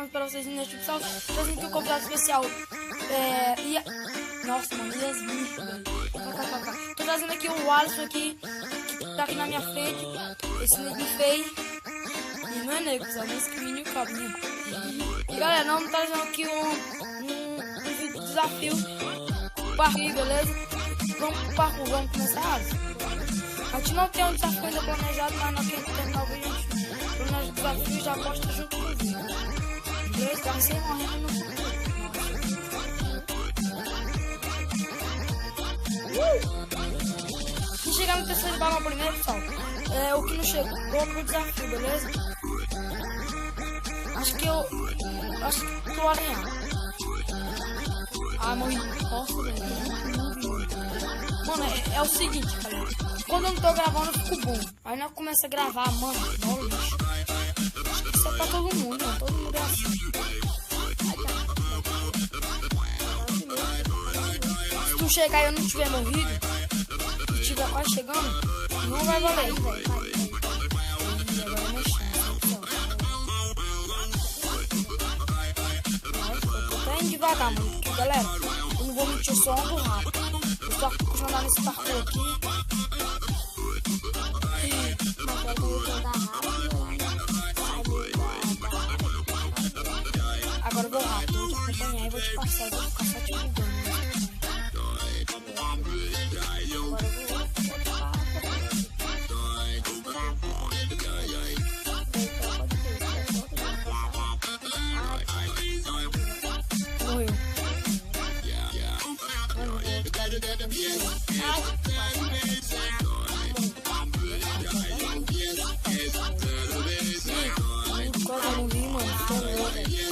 falando pra vocês neste episódio, trazendo aqui um convidado especial. Nossa, mano, Yasmin, velho. Tô trazendo aqui o Alisson aqui, que tá aqui na minha frente. Esse nego feio. E não é nego, só esse menino cabinho. E galera, nós estamos trazendo aqui um vídeo de desafio. Parkour, beleza? Vamos pro parkour, vamos começar, Alisson? A gente não tem um desafio ainda planejado, mas nós queremos terminar o vídeo. Planeja o desafio e já posta junto com o vídeo. Beleza? Tá sem morrendo no futuro. Se chegar no terceiro balão primeiro, pessoal, o que não chegou pro desafio, beleza? Acho que tô alinhado. Ah, morri. Nossa, velho. Mano, é o seguinte, galera. Quando eu não tô gravando, eu fico bom. Aí nós começa a gravar, mano. Não, lixo. Isso é pra todo mundo, mano. Todo mundo é assim. Se tu chegar e eu não tiver morrido, e tiver quase chegando, não vai valer. Devagar, mano, porque galera, eu não vou mentir, eu só ando rápido. Eu só vou andar nesse parkour aqui. Agora eu vou rápido, eu vou te acompanhar e vou te passar, eu vou ficar só te ligando.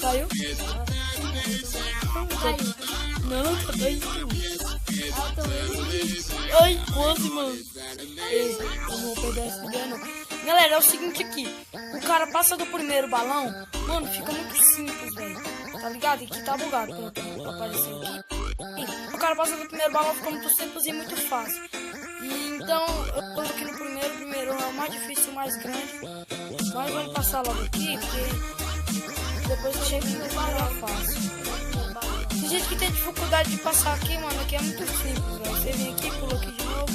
Caiu? Não, tá bem. Ai, quase, mano. Eu não vou perder essa ideia, não. Galera, é o seguinte aqui. O cara passa do primeiro balão. Mano, fica muito simples, velho. Tá ligado? Aqui tá bugado pra aparecer aqui. O cara passa do primeiro balão, fica muito simples e muito fácil. E então, eu tô aqui no primeiro é o mais difícil, o mais grande. Mas vamos passar logo aqui, porque depois eu chego no balão é fácil. Tem gente que tem dificuldade de passar aqui, mano. Aqui é muito simples, velho. Você vem aqui, pula aqui de novo.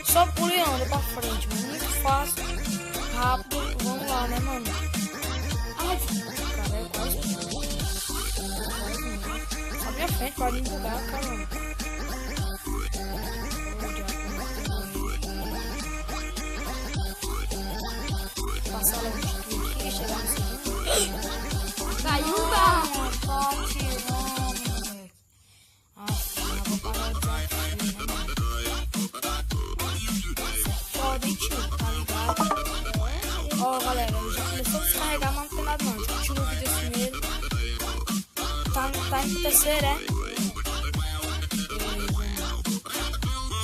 Só pula e anda pra frente, mano. Muito fácil, rápido. Vamos lá, né, mano? Ai, cara, é quase. Na minha frente, pode me bugar, caramba. Passar logo de tudo aqui, chegar no seguinte. Caiu, cara! Vou parar o desafio, né, mano? Pode, tio, tá ligado? Ó, galera, eu já começou a descarregar, mas não tem nada, não. Já tirou o vídeo assim mesmo. Tá em terceiro, é?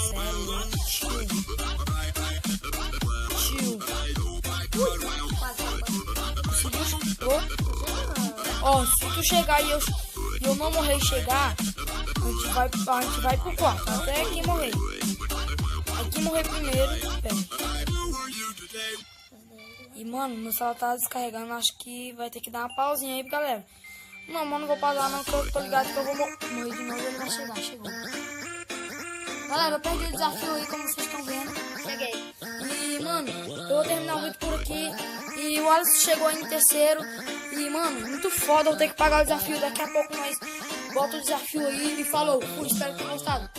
Sério, tio. Conseguiu? Ó, se tu chegar e eu não morrer e chegar, a gente vai pro quarto, até aqui morrer. Aqui morrer primeiro, E mano, meu celular tá descarregando, acho que vai ter que dar uma pausinha aí, galera. Não, mano, não vou pausar não, que eu tô ligado que eu vou morrer de novo, ele vai chegar, chegou. Galera, eu perdi o desafio aí, como vocês estão vendo. Cheguei. E, mano, eu vou terminar o vídeo por aqui. E o Alisson chegou aí em terceiro. E, mano, muito foda, eu vou ter que pagar o desafio. Daqui a pouco nós bota o desafio aí e falou. Fui, espero que tenham gostado.